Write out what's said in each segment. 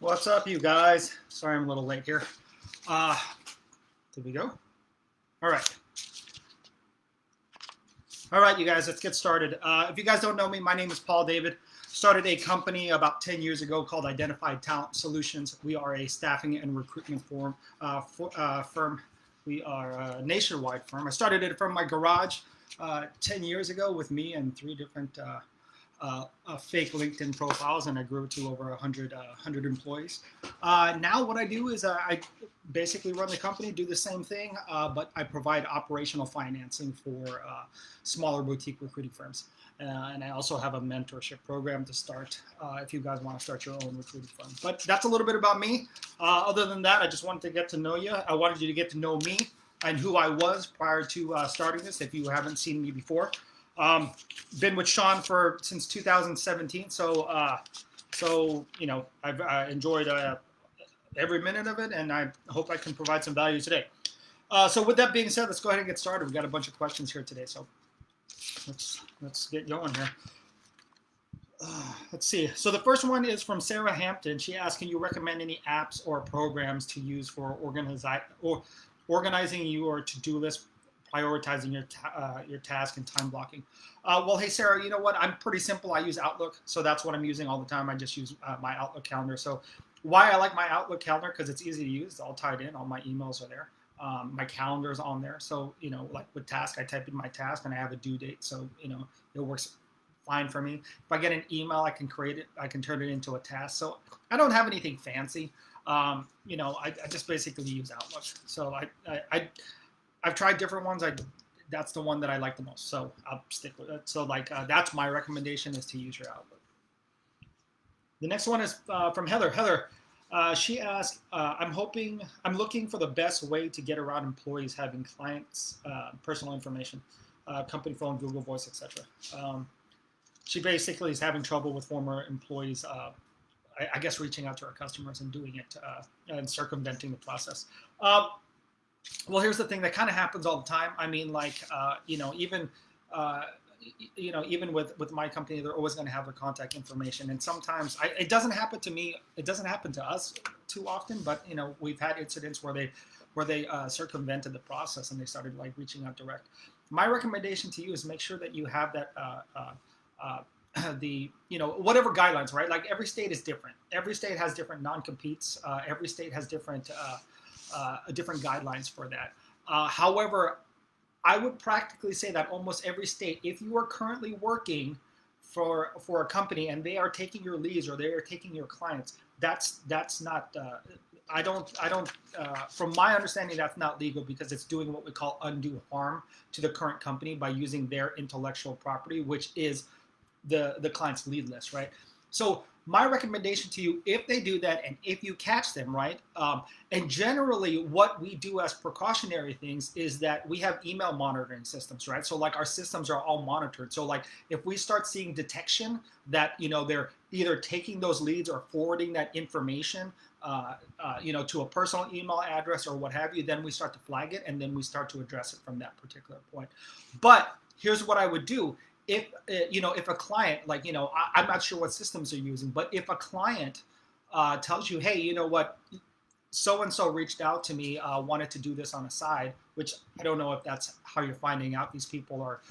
What's up, you guys? Sorry I'm a little late here. Uh, did we go? All right. All right, you guys, let's get started. If you guys don't know me, my name is Paul David. Started a company about 10 years ago called Identified Talent Solutions. We are a staffing and recruitment firm. We are a nationwide firm. I started it from my garage 10 years ago with me and three different fake LinkedIn profiles, and I grew to over 100 employees. Now what I do is I basically run the company, do the same thing, but I provide operational financing for smaller boutique recruiting firms. And I also have a mentorship program to start if you guys want to start your own recruiting firm. But that's a little bit about me. Other than that, I just wanted to get to know you. I wanted you to get to know me and who I was prior to starting this, if you haven't seen me before. Been with Sean since 2017, so I've enjoyed every minute of it, and I hope I can provide some value today. So with that being said, let's go ahead and get started. We've got a bunch of questions here today, so let's get going here. Let's see. So the first one is from Sarah Hampton. She asked, "Can you recommend any apps or programs to use for organizing your to-do list, prioritizing your task, and time blocking?" Well, hey Sarah, you know what? I'm pretty simple. I use Outlook, so that's what I'm using all the time. I just use my Outlook calendar. So why I like my Outlook calendar? Because it's easy to use. It's all tied in. All my emails are there. My calendar's on there. So like with task, I type in my task and I have a due date. So it works fine for me. If I get an email, I can create it. I can turn it into a task. So I don't have anything fancy. I just basically use Outlook. So I've tried different ones. That's the one that I like the most, so I'll stick with it. So that's my recommendation, is to use your Outlook. The next one is from Heather. Heather, she asked, I'm looking for the best way to get around employees having clients' personal information, company phone, Google Voice, etc. She basically is having trouble with former employees, I guess, reaching out to our customers and doing it and circumventing the process. Well, here's the thing that kind of happens all the time. I mean, even with my company, they're always going to have their contact information. And sometimes it doesn't happen to me. It doesn't happen to us too often. But we've had incidents where they circumvented the process and they started reaching out direct. My recommendation to you is make sure that you have that whatever guidelines, right? Like every state is different. Every state has different non-competes. Every state has different guidelines for that. However, I would practically say that almost every state, if you are currently working for a company and they are taking your leads or they are taking your clients, that's not. I don't. From my understanding, that's not legal, because it's doing what we call undue harm to the current company by using their intellectual property, which is the client's lead list, right? So my recommendation to you, if they do that and if you catch them, right, and generally what we do as precautionary things is that we have email monitoring systems, right? So our systems are all monitored. So if we start seeing detection that they're either taking those leads or forwarding that information to a personal email address or what have you, then we start to flag it and then we start to address it from that particular point. But here's what I would do. If a client, I'm not sure what systems they're using, but if a client tells you, hey, you know what, so and so reached out to me, wanted to do this on a side, which I don't know if that's how you're finding out these people are,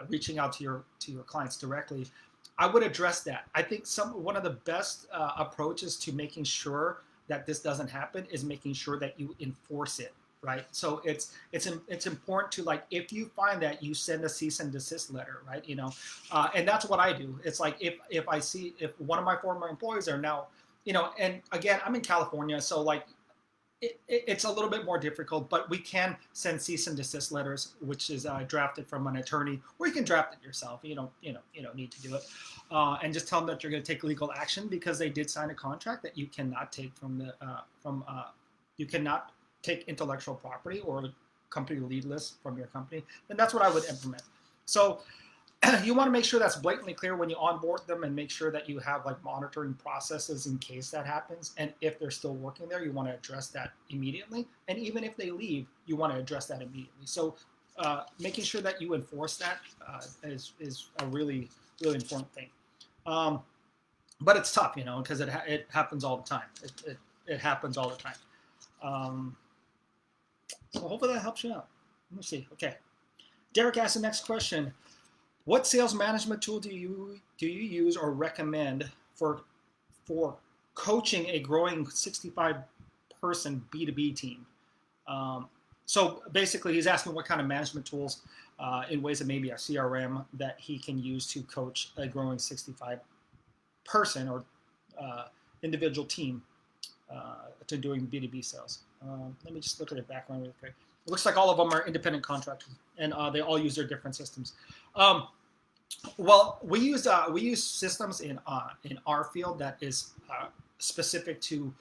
reaching out to your clients directly, I would address that. I think one of the best approaches to making sure that this doesn't happen is making sure that you enforce it. Right, so it's important to, if you find that, you send a cease and desist letter, right? And that's what I do. It's if I see if one of my former employees are now, and again, I'm in California, so it's a little bit more difficult, but we can send cease and desist letters, which is drafted from an attorney, or you can draft it yourself. You don't need to do it, and just tell them that you're going to take legal action because they did sign a contract that you cannot take you cannot take intellectual property or company lead list from your company, then that's what I would implement. So you want to make sure that's blatantly clear when you onboard them, and make sure that you have monitoring processes in case that happens. And if they're still working there, you want to address that immediately. And even if they leave, you want to address that immediately. So making sure that you enforce that is a really, really important thing. but it's tough, because it happens all the time. It happens all the time. Um, so hopefully that helps you out. Let me see. Okay. Derek asked the next question. What sales management tool do you use or recommend for coaching a growing 65 person B2B team? So basically, he's asking what kind of management tools, in ways that maybe a CRM that he can use to coach a growing 65 person or individual team to doing B2B sales. Let me just look at their background really quick. It looks like all of them are independent contractors, and they all use their different systems. Well, we use systems in our field that is specific to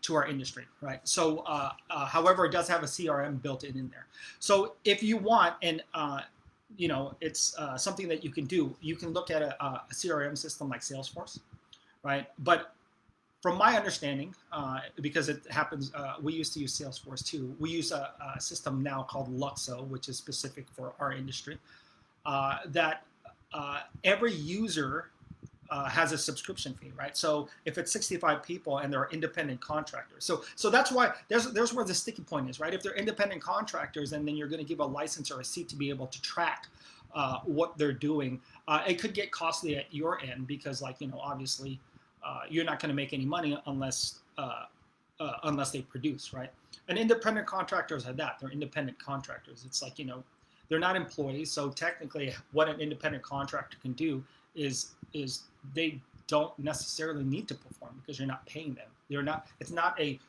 our industry, right? So, however, it does have a CRM built in there. So, if you want, and it's something that you can do. You can look at a CRM system like Salesforce, right? But from my understanding, because it happens, we used to use Salesforce too. We use a system now called Luxo, which is specific for our industry. That every user has a subscription fee, right? So if it's 65 people and they're independent contractors, so that's why there's where the sticky point is, right? If they're independent contractors, and then you're going to give a license or a seat to be able to track what they're doing, it could get costly at your end because, obviously, you're not going to make any money unless they produce, right? And independent contractors are that. They're independent contractors. It's like, they're not employees. So technically, what an independent contractor can do is they don't necessarily need to perform because you're not paying them. They're not. It's not a.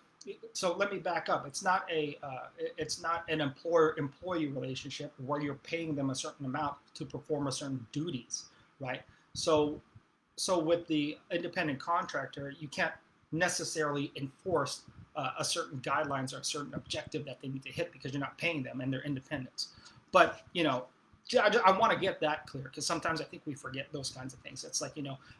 So let me back up. It's not an employer-employee relationship where you're paying them a certain amount to perform a certain duties, right? So with the independent contractor, you can't necessarily enforce a certain guidelines or a certain objective that they need to hit because you're not paying them and they're independents. But I want to get that clear because sometimes I think we forget those kinds of things. It's like,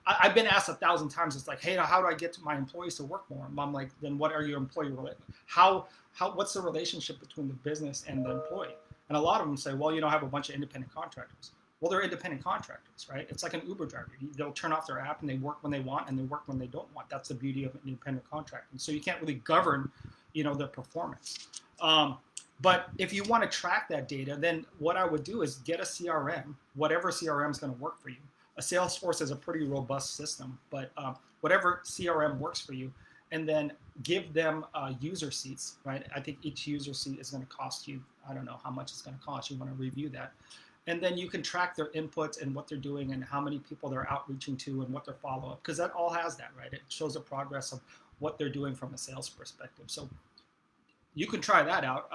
I've been asked 1,000 times. It's like, hey, how do I get my employees to work more? And I'm like, then what are your employee related? What's the relationship between the business and the employee? And a lot of them say, well, I have a bunch of independent contractors. Well, they're independent contractors, right? It's like an Uber driver. They'll turn off their app and they work when they want and they work when they don't want. That's the beauty of an independent contracting. So you can't really govern, their performance. But if you want to track that data, then what I would do is get a CRM, whatever CRM is going to work for you. A Salesforce is a pretty robust system, but whatever CRM works for you, and then give them user seats, right? I think each user seat is going to cost you, I don't know how much it's going to cost. You want to review that. And then you can track their inputs and what they're doing and how many people they're outreaching to and what their follow-up, because that all has that, right? It shows the progress of what they're doing from a sales perspective. So you can try that out,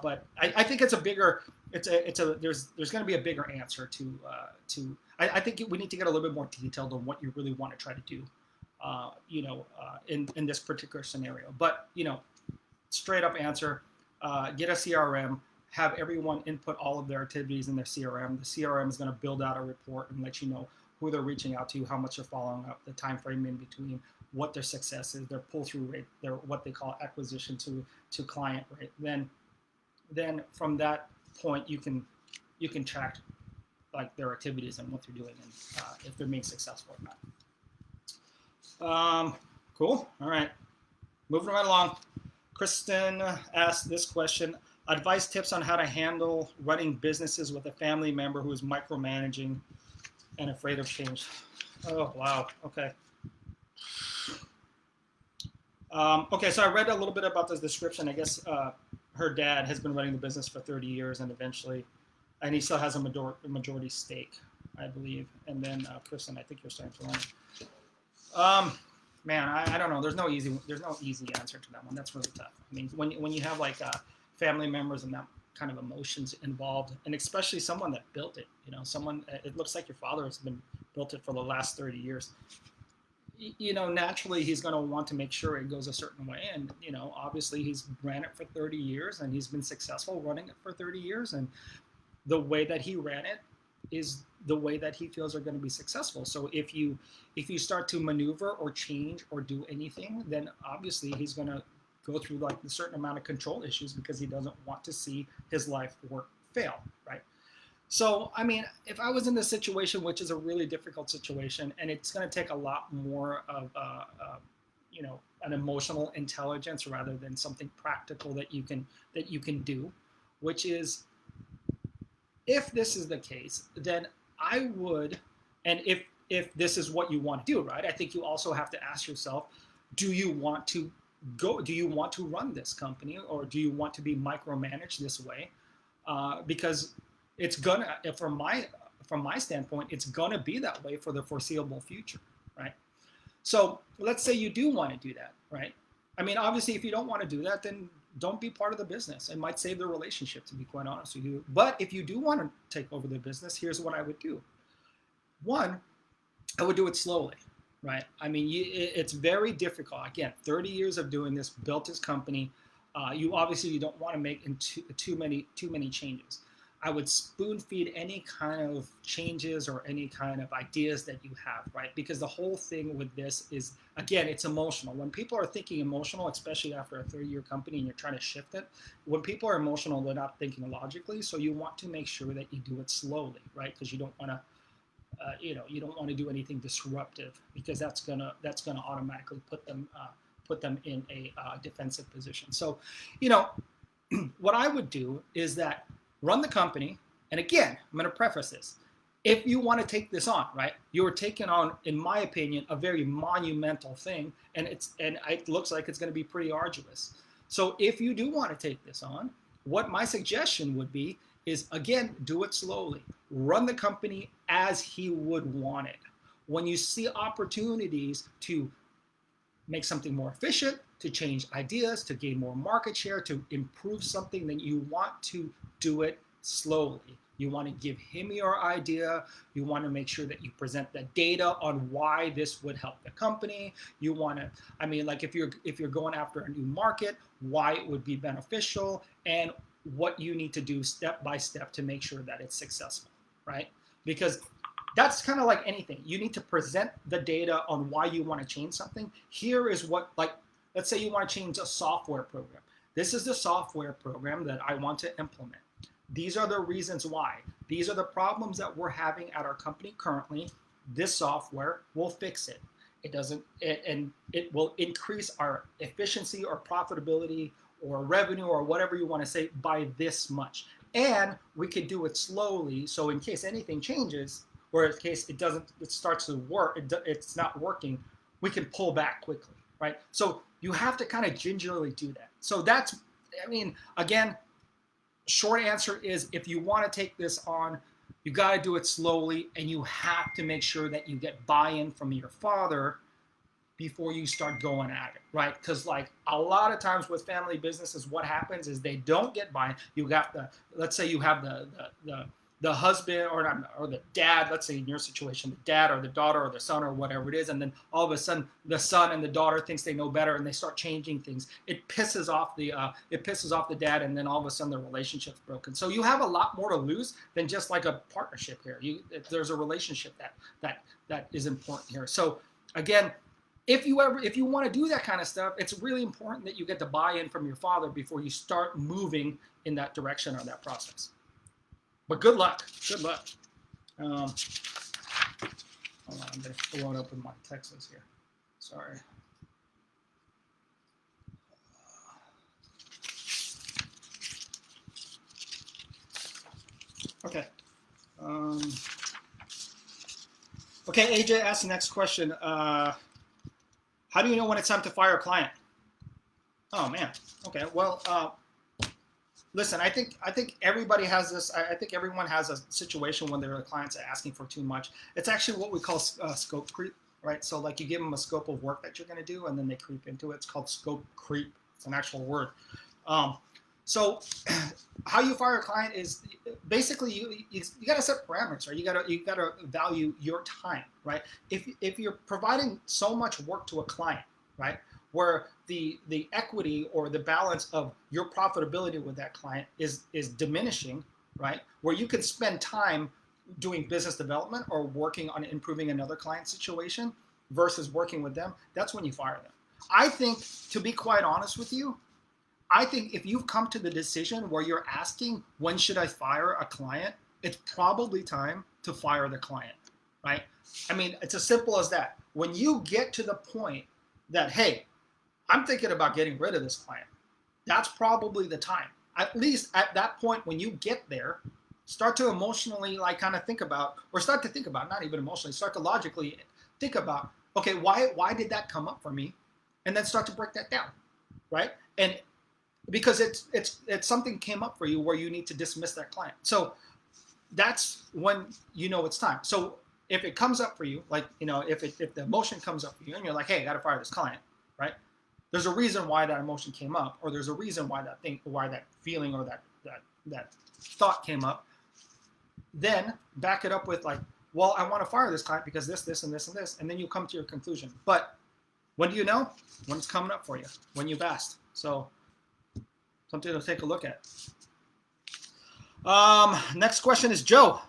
but I think it's a bigger. There's going to be a bigger answer to. I think we need to get a little bit more detailed on what you really want to try to do, in this particular scenario. But straight up answer: get a CRM, have everyone input all of their activities in their CRM. The CRM is going to build out a report and let you know who they're reaching out to, how much they're following up, the time frame in between, what their success is, their pull-through rate, their what they call acquisition to client rate. Then from that point, you can track like their activities and what they're doing and if they're being successful or not. Cool. All right. Moving right along. Kristen asked this question: advice, tips on how to handle running businesses with a family member who is micromanaging and afraid of change. Oh, wow. Okay. Okay, so I read a little bit about this description. I guess her dad has been running the business for 30 years and he still has a majority stake, I believe. And then Kristen, I think you're starting to run. Man, I don't know. There's no easy answer to that one. That's really tough. I mean, when you have like family members and that kind of emotions involved, and especially someone that built it, it looks like your father has built it for the last 30 years. Naturally he's going to want to make sure it goes a certain way. And, obviously he's ran it for 30 years and he's been successful running it for 30 years. And the way that he ran it is the way that he feels are going to be successful. So if you start to maneuver or change or do anything, then obviously he's going to go through like a certain amount of control issues because he doesn't want to see his life work fail, right? So, I mean, if I was in this situation, which is a really difficult situation, and it's going to take a lot more of, an emotional intelligence rather than something practical that you can do, which is, if this is the case, then I would, and if this is what you want to do, right? I think you also have to ask yourself, do you want to do you want to run this company, or do you want to be micromanaged this way? Because it's gonna, from my standpoint, it's gonna be that way for the foreseeable future, right? So let's say you do want to do that, right? I mean, obviously, if you don't want to do that, then don't be part of the business. It might save the relationship, to be quite honest with you. But if you do want to take over the business, here's what I would do. One, I would do it slowly, right? I mean, it's very difficult. Again, 30 years of doing this, built this company. You don't want to make too many changes. I would spoon feed any kind of changes or any kind of ideas that you have, right? Because the whole thing with this is, again, it's emotional. When people are thinking emotional, especially after a 30-year company and you're trying to shift it, when people are emotional, they're not thinking logically. So you want to make sure that you do it slowly, right? Because you don't want to you don't want to do anything disruptive, because that's gonna automatically put them in a defensive position. So, you know, what I would do is that run the company. And again, I'm going to preface this. If you want to take this on, right, you are taking on, in my opinion, a very monumental thing, and it looks like it's going to be pretty arduous. So if you do want to take this on, what my suggestion would be is, again, do it slowly. Run the company as he would want it. When you see opportunities to make something more efficient, to change ideas, to gain more market share, to improve something, then you want to do it slowly. You want to give him your idea. You want to make sure that you present the data on why this would help the company. You want to, I mean, like if you're going after a new market, why it would be beneficial, and what you need to do step by step to make sure that it's successful, right? Because that's kind of like anything. You need to present the data on why you want to change something. Here is what, like, let's say you want to change a software program. This is the software program that I want to implement. These are the reasons why. These are the problems that we're having at our company currently. This software will fix it. And it will increase our efficiency or profitability or revenue or whatever you want to say by this much. And we can do it slowly, so in case anything changes, or in case it starts to work, it's not working, we can pull back quickly, right? So you have to kind of gingerly do that. So that's, I mean, again, short answer is, if you want to take this on, you got to do it slowly, and you have to make sure that you get buy-in from your father before you start going at it, right? Because like a lot of times with family businesses, what happens is they don't get buy-in. You got let's say you have the husband or the dad, let's say in your situation, the dad or the daughter or the son or whatever it is, and then all of a sudden the son and the daughter thinks they know better and they start changing things. It pisses off the dad, and then all of a sudden the relationship's broken. So you have a lot more to lose than just like a partnership here. There's a relationship that is important here. So again, if you want to do that kind of stuff, it's really important that you get the buy-in from your father before you start moving in that direction or that process. But good luck. Good luck. Hold on, I'm going to blow it up with my Texas here. Sorry. Okay. Okay, AJ asked the next question. How do you know when it's time to fire a client? Oh man. Okay. Well, listen. I think everybody has this. I think everyone has a situation when their clients are asking for too much. It's actually what we call scope creep, right? So like you give them a scope of work that you're going to do, and then they creep into it. It's called scope creep. It's an actual word. So how you fire a client is basically you got to set parameters, right? You got to value your time, right? If you're providing so much work to a client, right, where the equity or the balance of your profitability with that client is diminishing, right, where you can spend time doing business development or working on improving another client situation versus working with them, that's when you fire them. I think, to be quite honest with you, I think if you've come to the decision where you're asking, when should I fire a client? it's probably time to fire the client, right? I mean, it's as simple as that. When you get to the point that, hey, I'm thinking about getting rid of this client, that's probably the time. At least at that point, when you get there, start to emotionally like kind of think about, or start to think about, not even emotionally, start to logically think about, okay, why did that come up for me? And then start to break that down, right? And because it's something came up for you where you need to dismiss that client. So that's when you know it's time. So if it comes up for you, like, you know, if the emotion comes up for you and you're like, hey, I got to fire this client, right? There's a reason why that emotion came up, or there's a reason why that feeling or that thought came up. Then back it up with like, well, I want to fire this client because this, and this, and this, and then you come to your conclusion. But when do you know? When it's coming up for you, when you've asked. So something to take a look at. Next question is Joe.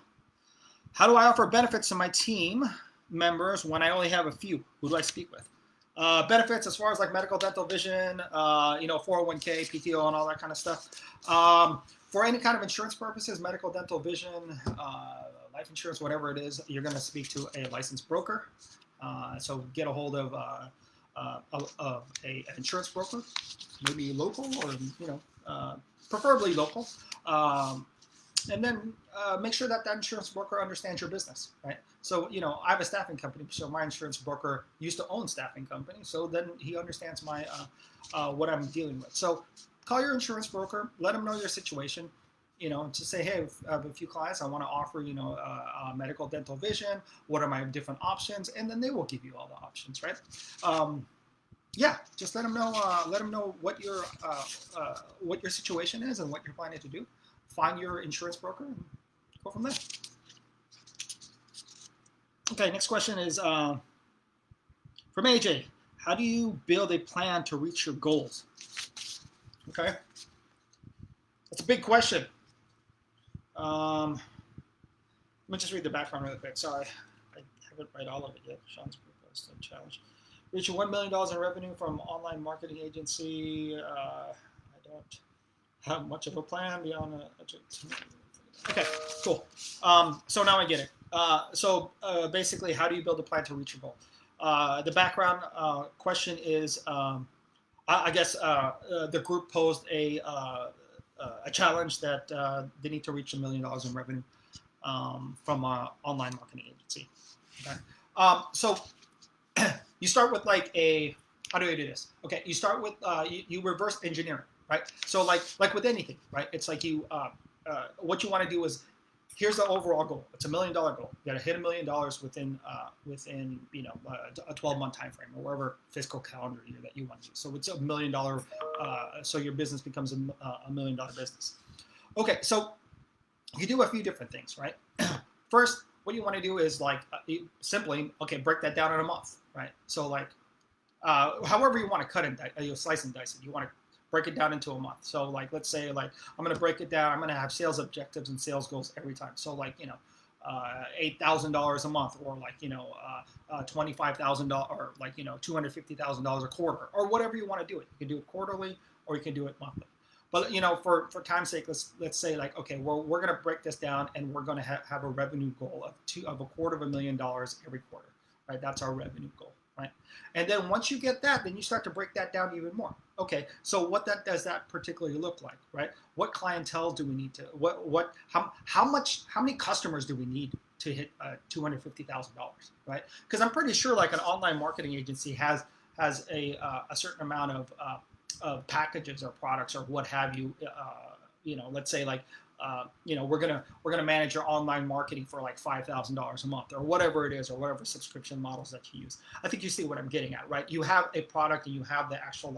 How do I offer benefits to my team members when I only have a few? Who do I speak with? Benefits as far as like medical, dental, vision, 401k, PTO, and all that kind of stuff. For any kind of insurance purposes, medical, dental, vision, life insurance, whatever it is, you're going to speak to a licensed broker. So get a hold of an insurance broker, maybe local or, preferably local. And then make sure that insurance broker understands your business, right? So, I have a staffing company, so my insurance broker used to own staffing company, so then he understands my what I'm dealing with. So call your insurance broker, let them know your situation, to say, hey, I have a few clients, I want to offer, medical, dental, vision, what are my different options? And then they will give you all the options, right? Just let them know what your situation is and what you're planning to do. Find your insurance broker and go from there. Okay, next question is from AJ. How do you build a plan to reach your goals? Okay, that's a big question. Let me just read the background really quick. Sorry, I haven't read all of it yet. Sean's proposed a challenge. Reaching $1 million in revenue from online marketing agency. I don't have much of a plan beyond okay, cool. So now I get it. So basically, how do you build a plan to reach your goal? The background question is, I guess the group posed a challenge that they need to reach $1 million in revenue from an online marketing agency. Okay. So you start with like how do I do this? Okay, you start with you reverse engineering. Right. So like with anything, right? It's like what you want to do is, here's the overall goal. It's $1 million goal. You got to hit $1 million within a 12-month time frame or whatever fiscal calendar year that you want to do. So it's $1 million. So your business becomes a $1 million business. Okay. So you do a few different things, right? First, what you want to do is simply, break that down in a month, right? So however you want to cut it, slice and dice it. You want to break it down into a month. So let's say I'm going to break it down. I'm going to have sales objectives and sales goals every time. So $8,000 a month, or $25,000, or $250,000 a quarter, or whatever you want to do it. You can do it quarterly or you can do it monthly. But for time's sake, let's say we're going to break this down and we're going to have a revenue goal of $250,000 every quarter, right? That's our revenue goal. Right. And then once you get that, then you start to break that down even more. Okay. So what does that particularly look like, right? What clientele do we need to, how many customers do we need to hit $250,000, right? Because I'm pretty sure an online marketing agency has a certain amount of packages or products or what have you, let's say we're gonna manage your online marketing for $5,000 a month or whatever it is, or whatever subscription models that you use. I think you see what I'm getting at, right? You have a product and you have the actual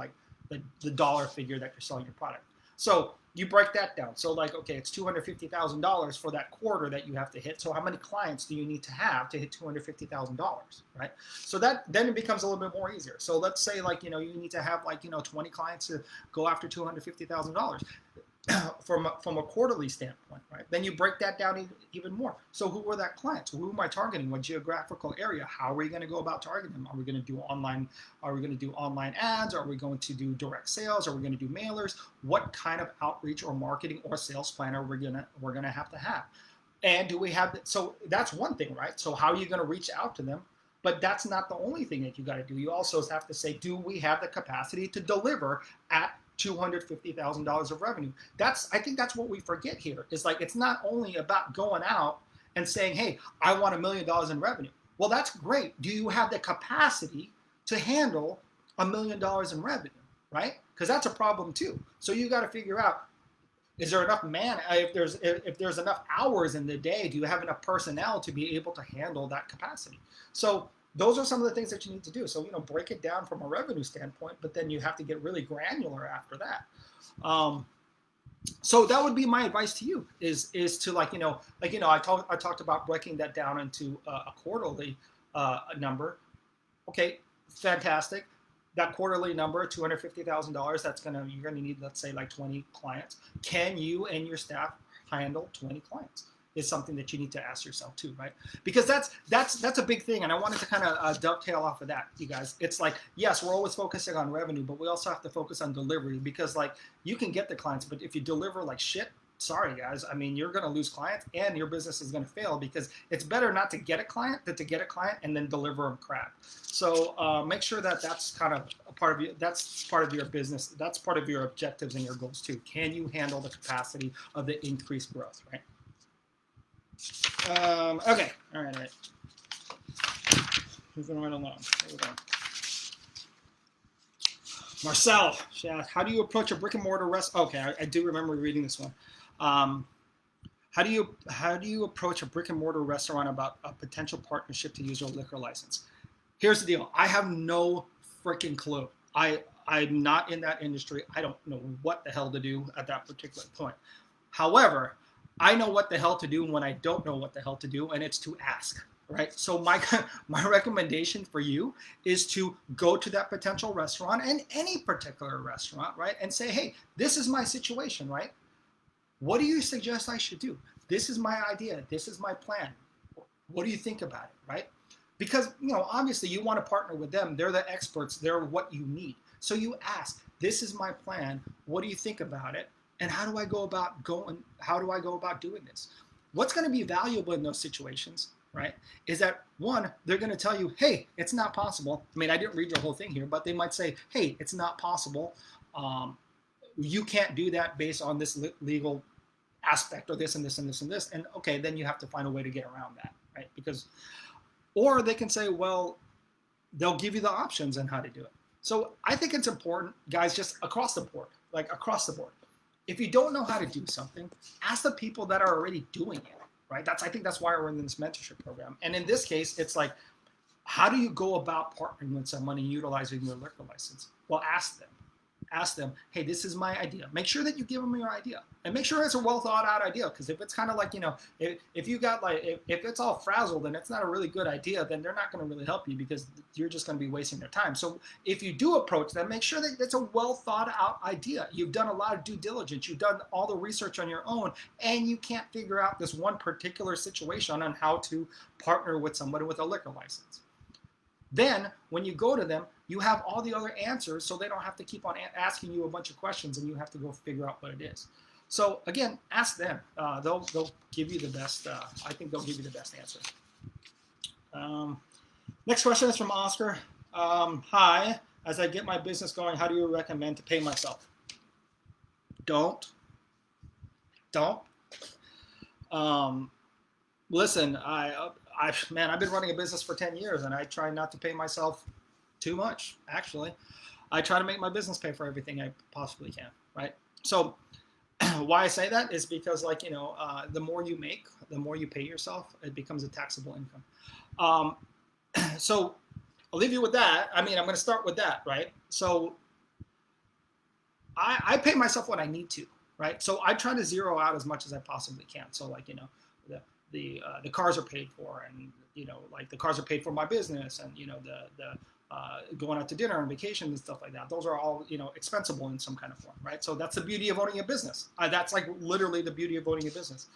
the dollar figure that you're selling your product. So you break that down. So it's $250,000 for that quarter that you have to hit. So how many clients do you need to have to hit $250,000, right? So then it becomes a little bit more easier. So let's say you need to have 20 clients to go after $250,000. From a quarterly standpoint, right? Then you break that down even more. So who are that clients? Who am I targeting? What geographical area? How are we going to go about targeting them? Are we going to do online? Are we going to do online ads? Are we going to do direct sales? Are we going to do mailers? What kind of outreach or marketing or sales plan are we're gonna have to have? And do we have, so that's one thing, right? So how are you going to reach out to them? But that's not the only thing that you got to do. You also have to say, do we have the capacity to deliver at $250,000 of revenue? I think that's what we forget here. Is like, it's not only about going out and saying, hey, I want $1 million in revenue. Well, that's great. Do you have the capacity to handle $1 million in revenue, right? Because that's a problem too. So you got to figure out, is there enough if there's enough hours in the day, do you have enough personnel to be able to handle that capacity? So those are some of the things that you need to do. So, break it down from a revenue standpoint, but then you have to get really granular after that. So that would be my advice to you is to I talked about breaking that down into a quarterly number. Okay, fantastic. That quarterly number, $250,000, you're gonna need, let's say, like 20 clients. Can you and your staff handle 20 clients? Is something that you need to ask yourself too, right? Because that's a big thing, and I wanted to kind of dovetail off of that, you guys. It's like, yes, we're always focusing on revenue, but we also have to focus on delivery, because like, you can get the clients, but if you deliver like shit, sorry guys, I mean, you're going to lose clients and your business is going to fail, because it's better not to get a client than to get a client and then deliver them crap. So make sure that that's kind of a part of that's part of your business. That's part of your objectives and your goals too. Can you handle the capacity of the increased growth, right? Okay. All right. Moving right along. Here we go. Marcel, how do you approach a brick and mortar restaurant? Okay, I do remember reading this one. How do you approach a brick and mortar restaurant about a potential partnership to use your liquor license? Here's the deal. I have no freaking clue. I'm not in that industry. I don't know what the hell to do at that particular point. However, I know what the hell to do when I don't know what the hell to do, and it's to ask. Right. So my recommendation for you is to go to that potential restaurant, and any particular restaurant, right, and say, hey, this is my situation, right? What do you suggest I should do? This is my idea. This is my plan. What do you think about it, right? Because, obviously you want to partner with them. They're the experts. They're what you need. So you ask, this is my plan. What do you think about it? And how do I go about doing this? What's going to be valuable in those situations, right, is that, one, they're going to tell you, hey, it's not possible. I mean, I didn't read your whole thing here, but they might say, hey, it's not possible. You can't do that based on this legal aspect, or this and this and this and this. And okay, then you have to find a way to get around that, right? Or they can say, well, they'll give you the options on how to do it. So I think it's important, guys, just across the board. If you don't know how to do something, ask the people that are already doing it, right? I think that's why we're in this mentorship program. And in this case, it's like, how do you go about partnering with someone and utilizing your liquor license? Well, ask them. Ask them, hey, this is my idea. Make sure that you give them your idea, and make sure it's a well thought out idea. Because if it's kind of like, if you got if it's all frazzled and it's not a really good idea, then they're not going to really help you, because you're just going to be wasting their time. So if you do approach them, make sure that it's a well thought out idea. You've done a lot of due diligence. You've done all the research on your own, and you can't figure out this one particular situation on how to partner with somebody with a liquor license. Then when you go to them, you have all the other answers, so they don't have to keep on asking you a bunch of questions and you have to go figure out what it is. So again, ask them. They'll give you the best. I think they'll give you the best answer. Next question is from Oscar. Hi, as I get my business going, how do you recommend to pay myself? Don't. Listen, I've been running a business for 10 years, and I try not to pay myself too much, actually. I try to make my business pay for everything I possibly can, right? So why I say that is because, the more you make, the more you pay yourself, it becomes a taxable income. So I'll leave you with that. I mean, I'm going to start with that, right? So I pay myself what I need to, right? So I try to zero out as much as I possibly can. So the cars are paid for, and the cars are paid for my business, and the going out to dinner and vacation and stuff like that. Those are all expensable in some kind of form, right? So that's the beauty of owning a business. That's like literally the beauty of owning a business.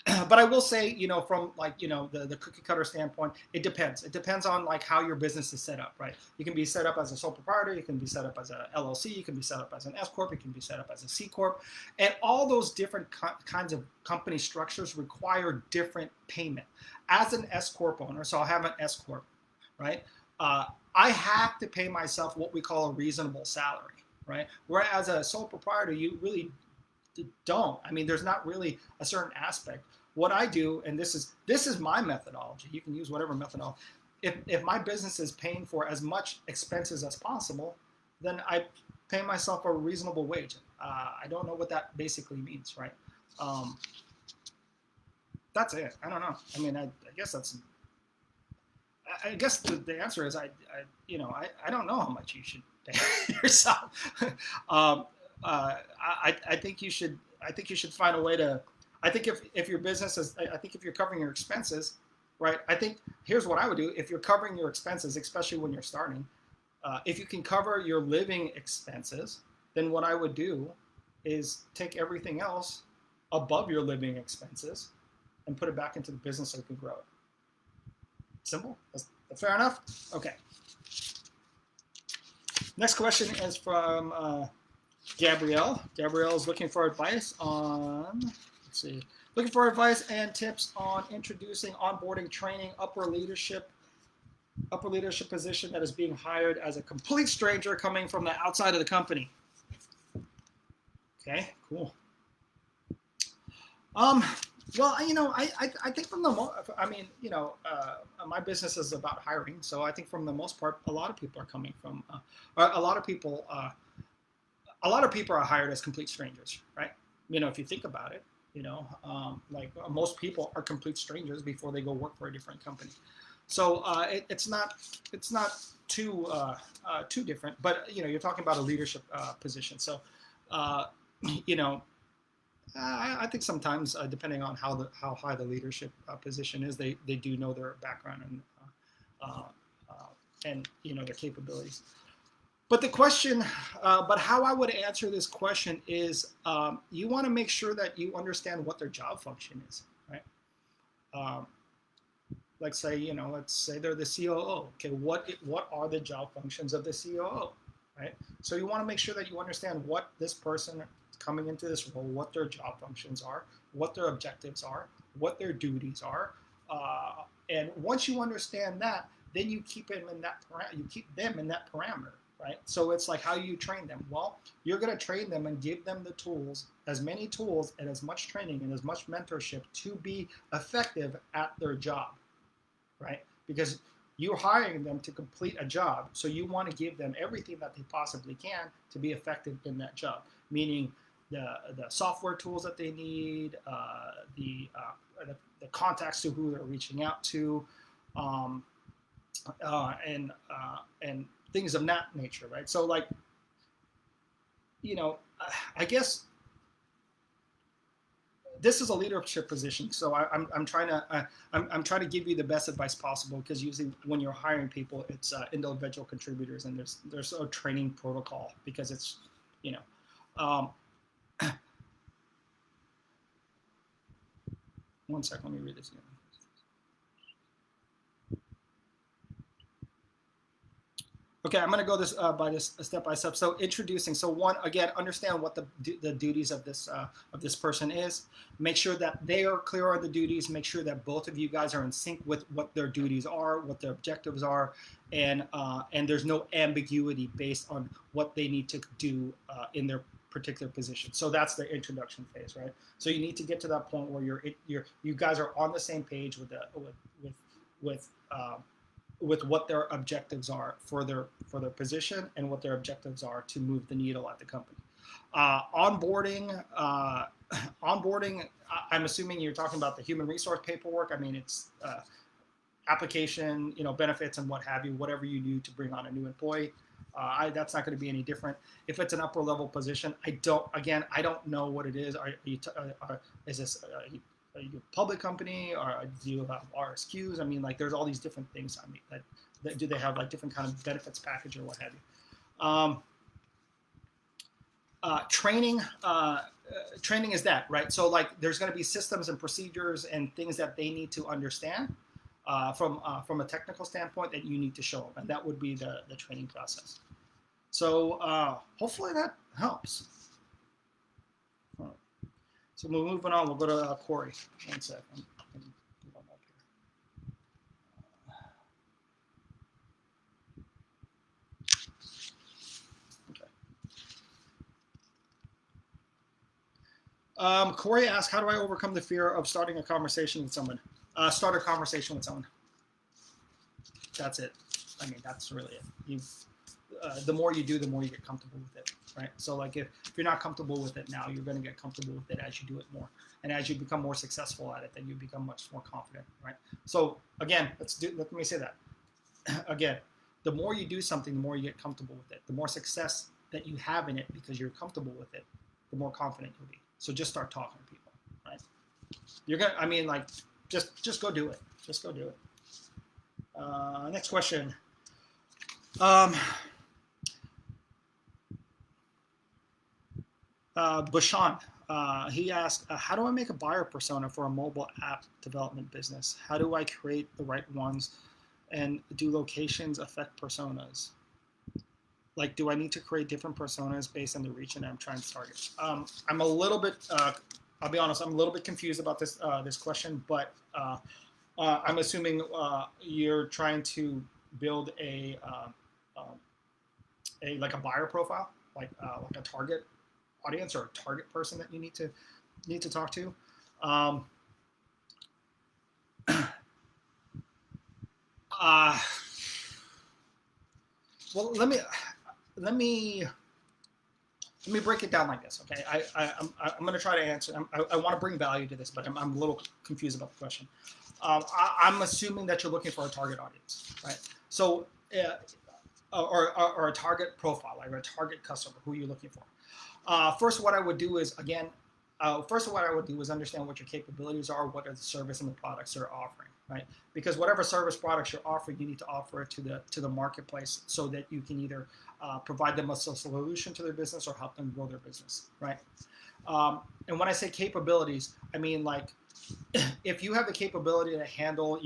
But I will say, from like, the cookie cutter standpoint, it depends. It depends on like how your business is set up, right? You can be set up as a sole proprietor, you can be set up as a LLC, you can be set up as an S corp, you can be set up as a C corp, and all those different kinds of company structures require different payment. As an S corp owner, so I'll have an S corp, right? I have to pay myself what we call a reasonable salary, right? Whereas a sole proprietor, you really don't. I mean, there's not really a certain aspect. What I do, and this is my methodology. You can use whatever methodology. If my business is paying for as much expenses as possible, then I pay myself a reasonable wage. I don't know what that basically means, right? That's it. I don't know. I mean, I guess that's. I guess the answer is I don't know how much you should pay yourself. I think you should. I think you should find a way to. I think if your business is, I think if you're covering your expenses, right? I think here's what I would do if you're covering your expenses, especially when you're starting. If you can cover your living expenses, then what I would do is take everything else above your living expenses and put it back into the business so you can grow it. Simple. That's fair enough. Okay. Next question is from Gabrielle. Gabrielle is looking for advice on, looking for advice and tips on introducing onboarding training, upper leadership position that is being hired as a complete stranger coming from the outside of the company. Okay, cool. Well, I think from my business is about hiring, so I think from the most part, a lot of people are coming from, a lot of people are hired as complete strangers, right? If you think about it, most people are complete strangers before they go work for a different company. So it's not too different, but you're talking about a leadership position. So I think sometimes depending on how high the leadership position is, they do know their background and their capabilities. But the question, but how I would answer this question is, you want to make sure that you understand what their job function is, right? Let's say they're the COO. Okay, what are the job functions of the COO, right? So you want to make sure that you understand what this person coming into this role, what their job functions are, what their objectives are, what their duties are, and once you understand that, then you keep them in that parameter. Right? So it's like, how you train them. Well, you're going to train them and give them the tools, as many tools and as much training and as much mentorship to be effective at their job, right? Because you're hiring them to complete a job, so you want to give them everything that they possibly can to be effective in that job, meaning the software tools that they need, the contacts to who they're reaching out to, and things of that nature, right? So like, I guess this is a leadership position, so I'm trying to give you the best advice possible, because usually when you're hiring people, it's individual contributors, and there's a training protocol, because it's one second, let me read this again. Okay, I'm going to go step by step. So introducing. So one, again, understand what the duties of this person is. Make sure that they are clear on the duties. Make sure that both of you guys are in sync with what their duties are, what their objectives are, and there's no ambiguity based on what they need to do in their particular position. So that's the introduction phase, right? So you need to get to that point where you guys are on the same page with what their objectives are for their position, and what their objectives are to move the needle at the company. Onboarding, I'm assuming you're talking about the human resource paperwork. I mean, it's application, benefits and what have you, whatever you do to bring on a new employee. That's not going to be any different. If it's an upper level position, I don't know what it is. Is this are you a public company, or do you have RSQs? I mean, like, there's all these different things. I mean, do they have like different kind of benefits package or what have training. Training is that, right? So like there's going to be systems and procedures and things that they need to understand from a technical standpoint that you need to show them, and that would be the training process. So hopefully that helps. So we're moving on. We'll go to Corey. One second. Corey asked, how do I overcome the fear of starting a conversation with someone? Start a conversation with someone. That's it. I mean, that's really it. The more you do, the more you get comfortable with it, right? So like if you're not comfortable with it now, you're going to get comfortable with it as you do it more. And as you become more successful at it, then you become much more confident, right? So again, let me say that. Again, the more you do something, the more you get comfortable with it. The more success that you have in it because you're comfortable with it, the more confident you'll be. So just start talking to people, right? You're gonna, I mean, like, just go do it. Just go do it. Next question. Bashan, he asked, how do I make a buyer persona for a mobile app development business? How do I create the right ones? And do locations affect personas? Like, do I need to create different personas based on the region I'm trying to target? I'm a little bit, I'll be honest, I'm a little bit confused about this this question, but I'm assuming you're trying to build a like a buyer profile, like a target audience or a target person that you need to talk to. Well, let me break it down like this, okay? I'm going to try to answer. I want to bring value to this, but I'm a little confused about the question. I'm assuming that you're looking for a target audience, right? So, or a target profile, like a target customer. Who are you looking for? First, what I would do is understand what your capabilities are, what are the service and the products you're offering, right? Because whatever service products you're offering, you need to offer it to the marketplace so that you can either provide them a solution to their business or help them grow their business, right? And when I say capabilities, I mean like if you have the capability to handle,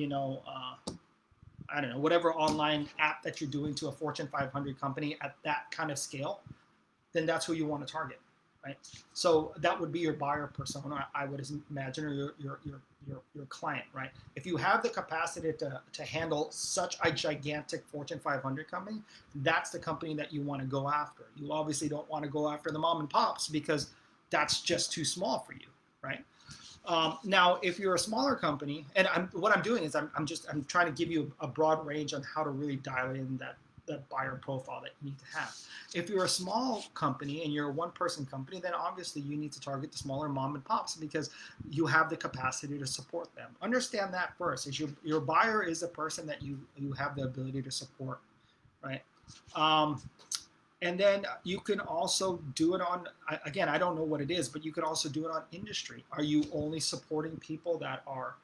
I don't know, whatever online app that you're doing to a Fortune 500 company at that kind of scale, then that's who you want to target, right? So that would be your buyer persona, I would imagine, or your client, right? If you have the capacity to handle such a gigantic Fortune 500 company, that's the company that you want to go after. You obviously don't want to go after the mom and pops because that's just too small for you, right? Now, if you're a smaller company, and what I'm doing is I'm trying to give you a broad range on how to really dial in that buyer profile that you need to have. If you're a small company and you're a one-person company, then obviously you need to target the smaller mom and pops because you have the capacity to support them. Understand that first. Is your buyer is a person that you have the ability to support, right? And then you can also do it on, again, I don't know what it is, but you could also do it on industry. Are you only supporting people that are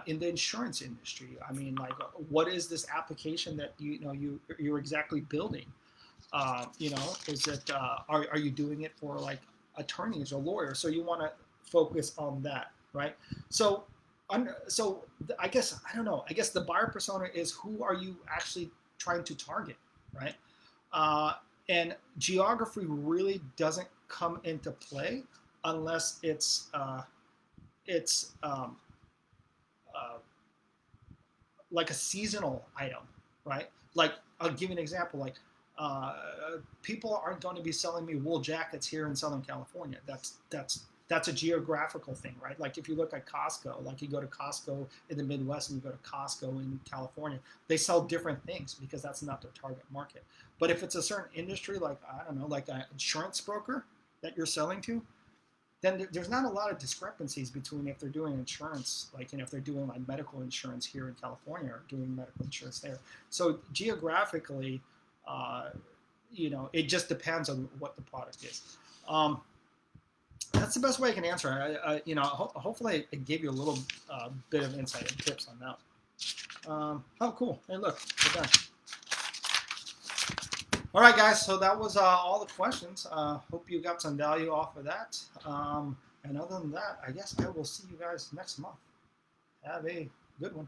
in the insurance industry? I mean, like, what is this application that you're exactly building? Is it are you doing it for like attorneys or lawyers? So you want to focus on that, right? So I guess I don't know. I guess the buyer persona is who are you actually trying to target, right? And geography really doesn't come into play unless it's like a seasonal item, right? Like I'll give you an example. Like people aren't going to be selling me wool jackets here in Southern California. That's a geographical thing, right? Like if you look at Costco, like you go to Costco in the Midwest and you go to Costco in California, they sell different things because that's not their target market. But if it's a certain industry, like, I don't know, like an insurance broker that you're selling to, then there's not a lot of discrepancies between if they're doing insurance, like, if they're doing like medical insurance here in California or doing medical insurance there. So geographically, it just depends on what the product is. That's the best way I can answer it. Hopefully I gave you a little bit of insight and tips on that. Oh, cool. Hey, look, we're done. All right, guys. So that was all the questions. Hope you got some value off of that. And other than that, I guess I will see you guys next month. Have a good one.